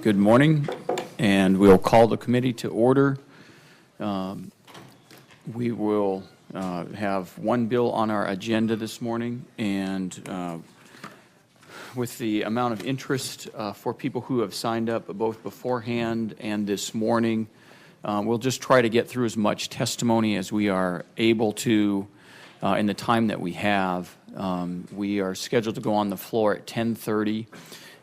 Good morning, and we'll call the committee to order. We will have one bill on our agenda this morning, and with the amount of interest for people who have signed up both beforehand and this morning, we'll just try to get through as much testimony as we are able to in the time that we have. We are scheduled to go on the floor at 10:30.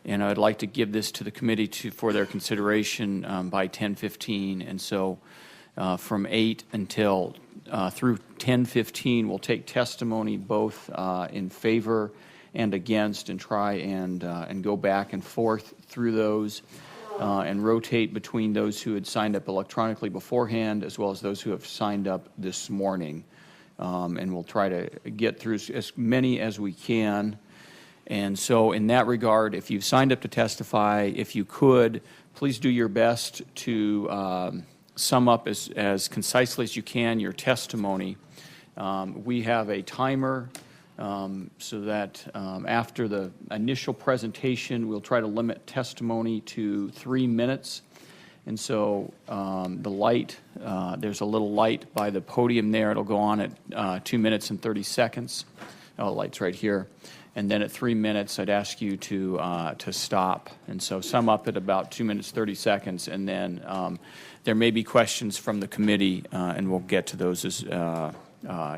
And I'd like to give this to the committee for their consideration by 10:15. And so from 8 until through 10:15, we'll take testimony both in favor and against and try and go back and forth through those and rotate between those who had signed up electronically beforehand as well as those who have signed up this morning. And we'll try to get through as many as we can. And so in that regard, if you've signed up to testify, if you could, please do your best to sum up as concisely as you can your testimony. We have a timer so that after the initial presentation, we'll try to limit testimony to 3 minutes. And so the light, there's a little light by the podium there. It'll go on at 2 minutes and 30 seconds. Oh, the light's right here. And then at 3 minutes, I'd ask you to stop. And so sum up at about 2 minutes, 30 seconds. And then there may be questions from the committee, and we'll get to those as,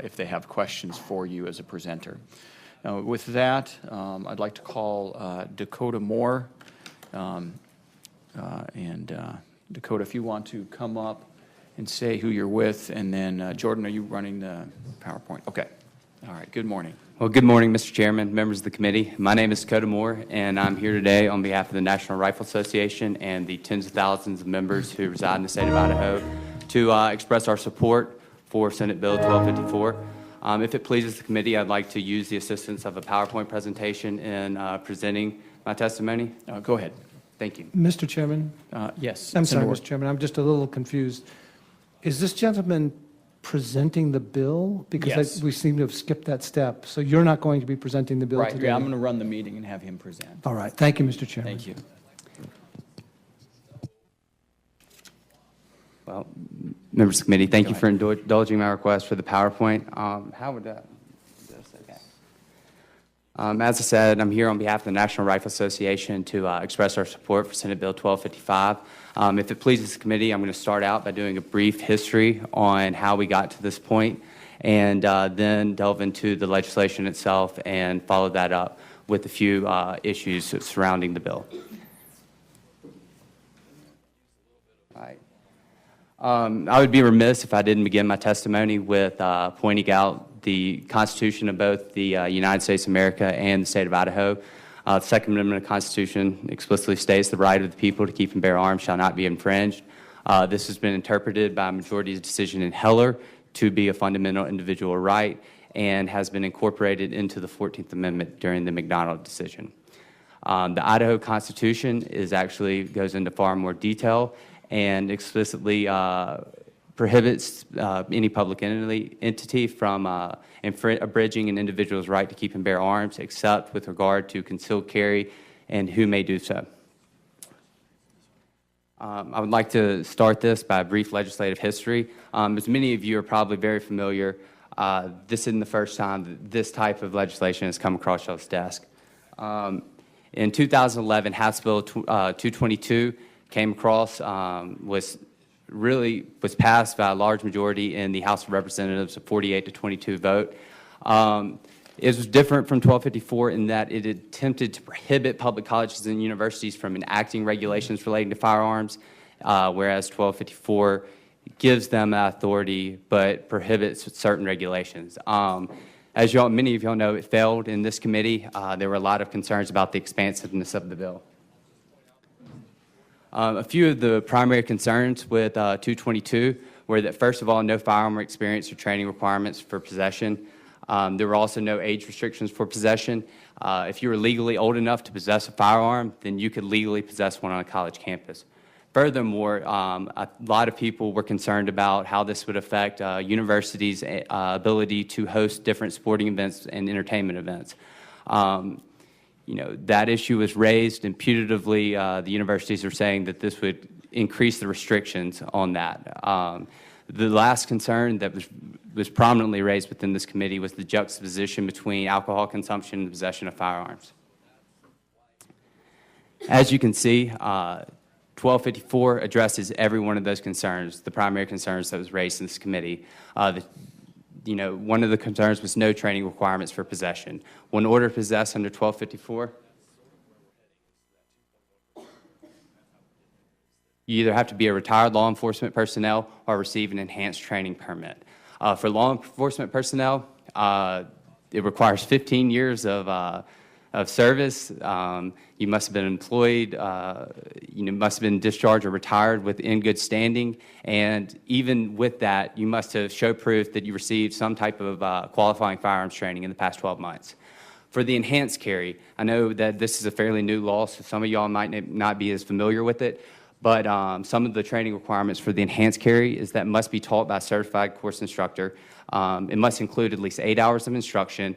if they have questions for you as a presenter. With that, I'd like to call Dakota Moore. Dakota, if you want to come up and say who you're with. And then, Jordan, are you running the PowerPoint? Okay. All right. Good morning. Well, good morning, Mr. Chairman, members of the committee. My name is Dakota Moore, and I'm here today on behalf of the National Rifle Association and the tens of thousands of members who reside in the state of Idaho to express our support for Senate Bill 1254. If it pleases the committee, I'd like to use the assistance of a PowerPoint presentation in presenting my testimony. Go ahead. Thank you. Mr. Chairman? Yes. I'm sorry, Mr. Chairman. I'm just a little confused. Is this gentleman presenting the bill? Because Yes. we seem to have skipped that step. So you're not going to be presenting the bill Right. today? Yeah, I'm going to run the meeting and have him present. All right. Thank you, Mr. Chairman. Thank you. Well, members of the committee, thank you for indulging my request for the PowerPoint. How would that do this? Okay. As I said, I'm here on behalf of the National Rifle Association to express our support for Senate Bill 1255. If it pleases the committee, I'm going to start out by doing a brief history on how we got to this point, and then delve into the legislation itself and follow that up with a few issues surrounding the bill. I would be remiss if I didn't begin my testimony with pointing out the Constitution of both the United States of America and the state of Idaho. The Second Amendment of the Constitution explicitly states the right of the people to keep and bear arms shall not be infringed. This has been interpreted by a majority's decision in Heller to be a fundamental individual right and has been incorporated into the 14th Amendment during the McDonald decision. The Idaho Constitution goes into far more detail and explicitly prohibits any public entity from abridging an individual's right to keep and bear arms, except with regard to concealed carry and who may do so. I would like to start this by a brief legislative history. As many of you are probably very familiar, this isn't the first time that this type of legislation has come across y'all's desk. In 2011, House Bill 222 came across, was passed by a large majority in the House of Representatives, a 48 to 22 vote. It was different from 1254 in that it attempted to prohibit public colleges and universities from enacting regulations relating to firearms, whereas 1254 gives them that authority but prohibits certain regulations. As many of y'all know, it failed in this committee. There were a lot of concerns about the expansiveness of the bill. A few of the primary concerns with 222 were that, first of all, no firearm experience or training requirements for possession. There were also no age restrictions for possession. If you were legally old enough to possess a firearm, then you could legally possess one on a college campus. Furthermore, a lot of people were concerned about how this would affect universities' ability to host different sporting events and entertainment events. that issue was raised, and putatively the universities are saying that this would increase the restrictions on that. The last concern that was prominently raised within this committee was the juxtaposition between alcohol consumption and possession of firearms. As you can see, 1254 addresses every one of those concerns, the primary concerns that was raised in this committee. One of the concerns was no training requirements for possession. When order to possess under 1254, you either have to be a retired law enforcement personnel or receive an enhanced training permit. For law enforcement personnel, it requires 15 years of service. You must have been employed, must have been discharged or retired in good standing. And even with that, you must have show proof that you received some type of qualifying firearms training in the past 12 months. For the enhanced carry, I know that this is a fairly new law, so some of y'all might not be as familiar with it. But some of the training requirements for the enhanced carry is that it must be taught by a certified course instructor. It must include at least 8 hours of instruction.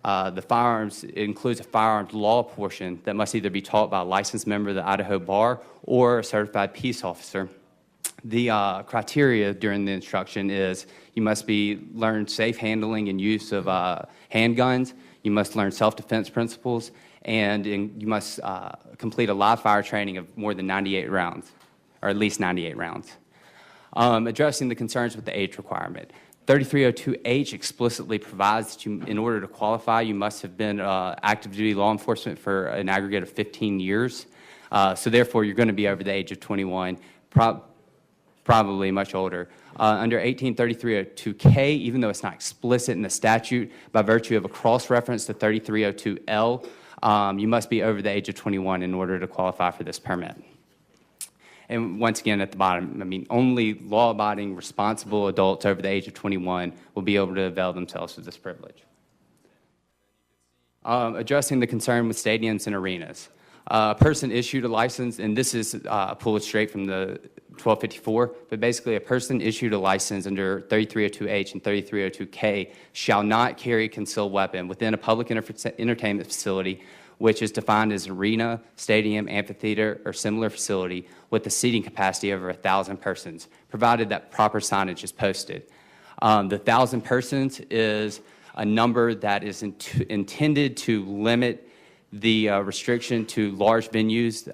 It includes a firearms law portion that must either be taught by a licensed member of the Idaho Bar or a certified peace officer. The criteria during the instruction is you must learn safe handling and use of handguns. You must learn self-defense principles, and you must complete a live fire training of more than 98 rounds, or at least 98 rounds. Addressing the concerns with the age requirement. 3302H explicitly provides that in order to qualify, you must have been active duty law enforcement for an aggregate of 15 years. So therefore, you're going to be over the age of 21, probably much older. Under 183302K, even though it's not explicit in the statute, by virtue of a cross-reference to 3302L, you must be over the age of 21 in order to qualify for this permit. And once again, at the bottom, only law-abiding, responsible adults over the age of 21 will be able to avail themselves of this privilege. Addressing the concern with stadiums and arenas. A person issued a license, and this is pulled straight from the 1254, but basically a person issued a license under 3302H and 3302K shall not carry a concealed weapon within a public entertainment facility which is defined as arena, stadium, amphitheater, or similar facility with a seating capacity over 1,000 persons, provided that proper signage is posted. The 1,000 persons is a number that is intended to limit the restriction to large venues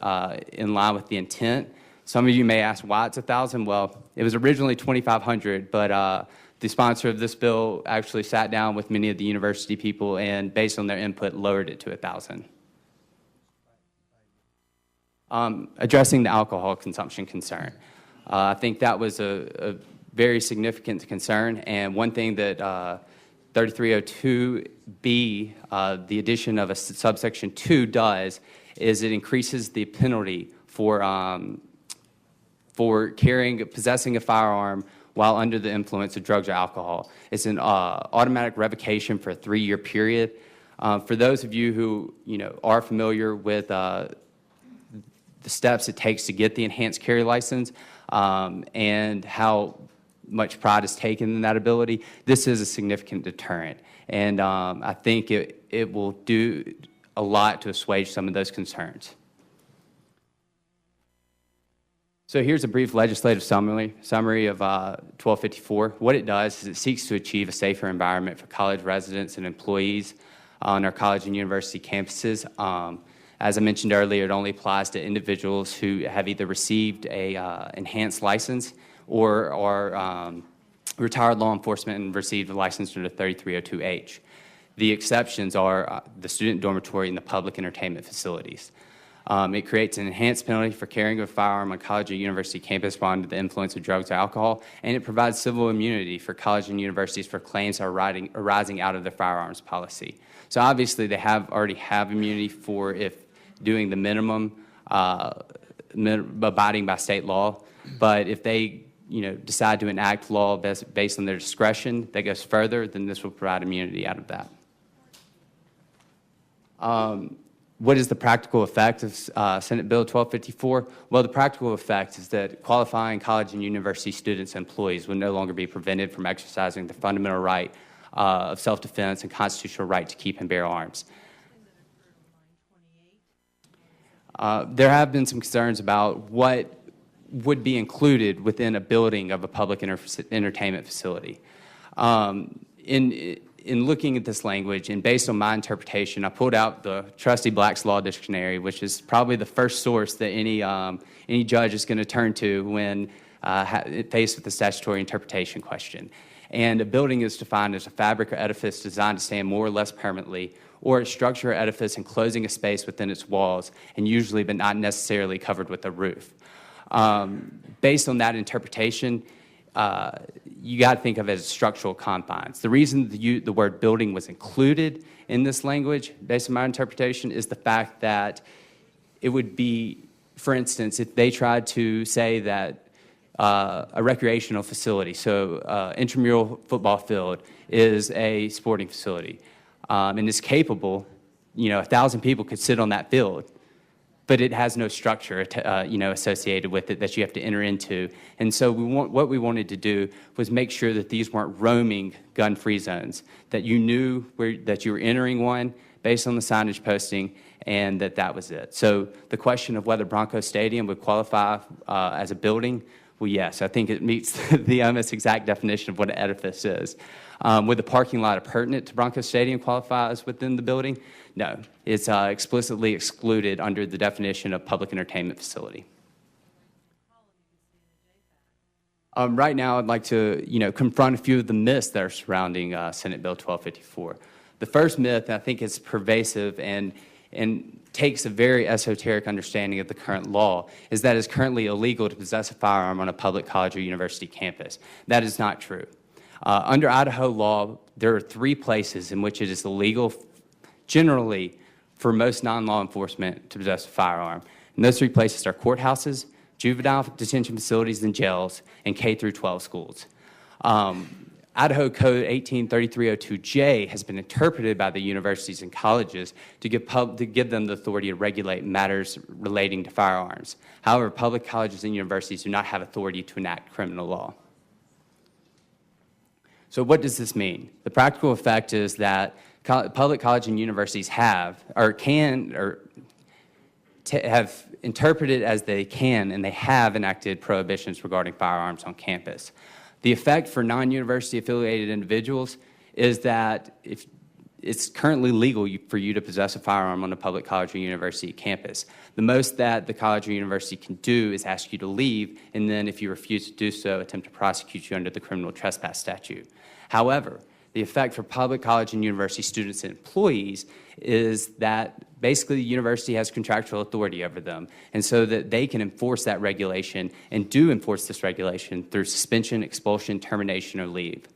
in line with the intent. Some of you may ask why it's 1,000. Well, it was originally 2,500, but the sponsor of this bill actually sat down with many of the university people and, based on their input, lowered it to 1,000. Addressing the alcohol consumption concern. I think that was a very significant concern, and one thing that 3302B, the addition of a subsection 2 does is it increases the penalty for possessing a firearm while under the influence of drugs or alcohol. It's an automatic revocation for a 3-year period. For those of you who are familiar with the steps it takes to get the enhanced carry license and how much pride is taken in that ability, this is a significant deterrent. And I think it will do a lot to assuage some of those concerns. So here's a brief legislative summary of 1254. What it does is it seeks to achieve a safer environment for college residents and employees on our college and university campuses. As I mentioned earlier, it only applies to individuals who have either received a enhanced license or are retired law enforcement and received a license under 3302H. The exceptions are the student dormitory and the public entertainment facilities. It creates an enhanced penalty for carrying a firearm on college or university campus while under the influence of drugs or alcohol, and it provides civil immunity for college and universities for claims arising out of their firearms policy. So obviously they already have immunity for if doing the minimum, abiding by state law, but if they decide to enact law based on their discretion that goes further, then this will provide immunity out of that. What is the practical effect of Senate Bill 1254? Well, the practical effect is that qualifying college and university students and employees will no longer be prevented from exercising the fundamental right of self-defense and constitutional right to keep and bear arms. There have been some concerns about what would be included within a building of a public entertainment facility. In looking at this language and based on my interpretation, I pulled out the trusty Black's Law Dictionary, which is probably the first source that any judge is going to turn to when faced with the statutory interpretation question. And a building is defined as a fabric or edifice designed to stand more or less permanently, or a structure or edifice enclosing a space within its walls, and usually but not necessarily covered with a roof. Based on that interpretation, you got to think of it as structural confines. The reason the word building was included in this language, based on my interpretation, is the fact that it would be, for instance, if they tried to say that a recreational facility, so intramural football field is a sporting facility and is capable, 1,000 people could sit on that field, but it has no structure, associated with it that you have to enter into. And so what we wanted to do was make sure that these weren't roaming gun-free zones, that you knew that you were entering one based on the signage posting, and that was it. So the question of whether Bronco Stadium would qualify as a building, well, yes, I think it meets the almost exact definition of what an edifice is. Would the parking lot pertinent to Bronco Stadium qualify as within the building? No, it's explicitly excluded under the definition of public entertainment facility. Right now, I'd like to, confront a few of the myths that are surrounding Senate Bill 1254. The first myth, I think, is pervasive and takes a very esoteric understanding of the current law, is that it's currently illegal to possess a firearm on a public college or university campus. That is not true. Under Idaho law, there are 3 places in which it is illegal, generally, for most non-law enforcement to possess a firearm. And those 3 places are courthouses, juvenile detention facilities and jails, and K through 12 schools. Idaho Code 183302J has been interpreted by the universities and colleges to give them the authority to regulate matters relating to firearms. However, public colleges and universities do not have authority to enact criminal law. So what does this mean? The practical effect is that public colleges and universities have interpreted as they can, and they have enacted prohibitions regarding firearms on campus. The effect for non-university affiliated individuals is that if it's currently legal for you to possess a firearm on a public college or university campus. The most that the college or university can do is ask you to leave, and then if you refuse to do so, attempt to prosecute you under the criminal trespass statute. However, the effect for public college and university students and employees is that basically the university has contractual authority over them, and so that they can enforce that regulation and do enforce this regulation through suspension, expulsion, termination, or leave.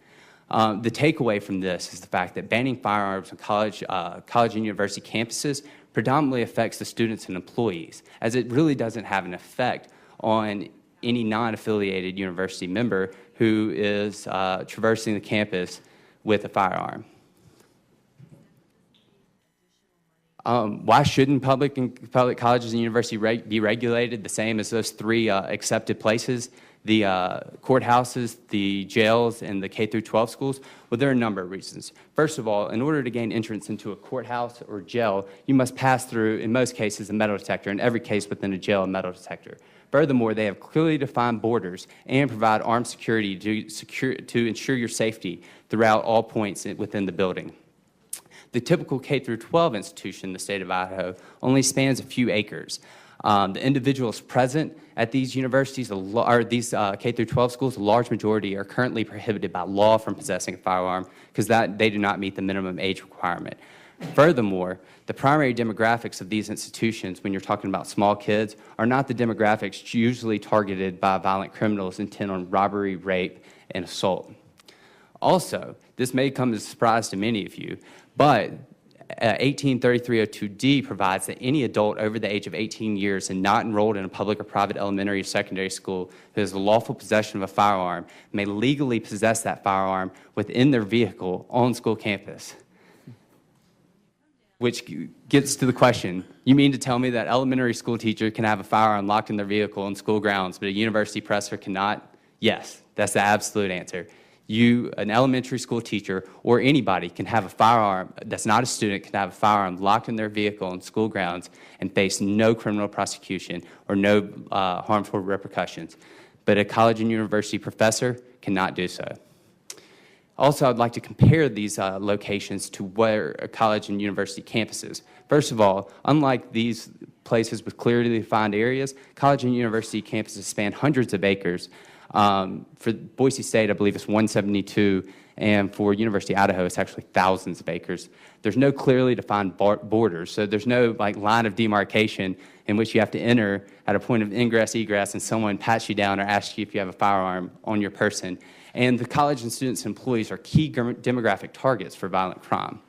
The takeaway from this is the fact that banning firearms on college and university campuses predominantly affects the students and employees, as it really doesn't have an effect on any non-affiliated university member who is traversing the campus with a firearm. Why shouldn't public colleges and universities be regulated the same as those 3 accepted places, the courthouses, the jails, and the K through 12 schools? Well, there are a number of reasons. First of all, in order to gain entrance into a courthouse or jail, you must pass through, in most cases, a metal detector, in every case within a jail, a metal detector. Furthermore, they have clearly defined borders and provide armed security to ensure your safety throughout all points within the building. The typical K through 12 institution in the state of Idaho only spans a few acres. The individuals present at these universities, or these K through 12 schools, a large majority are currently prohibited by law from possessing a firearm because they do not meet the minimum age requirement. Furthermore, the primary demographics of these institutions, when you're talking about small kids, are not the demographics usually targeted by violent criminals intent on robbery, rape, and assault. Also, this may come as a surprise to many of you, but 183302D provides that any adult over the age of 18 years and not enrolled in a public or private elementary or secondary school who has the lawful possession of a firearm may legally possess that firearm within their vehicle on school campus. Which gets to the question, you mean to tell me that elementary school teacher can have a firearm locked in their vehicle on school grounds, but a university professor cannot? Yes, that's the absolute answer. You, an elementary school teacher, or anybody can have a firearm that's not a student, can have a firearm locked in their vehicle on school grounds and face no criminal prosecution or no harmful repercussions. But a college and university professor cannot do so. Also, I'd like to compare these locations to where a college and university campuses. First of all, unlike these places with clearly defined areas, college and university campuses span hundreds of acres. For Boise State, I believe it's 172, and for University of Idaho, it's actually thousands of acres. There's no clearly defined borders, so there's no line of demarcation in which you have to enter at a point of ingress, egress, and someone pats you down or asks you if you have a firearm on your person. And the college and students and employees are key demographic targets for violent crime.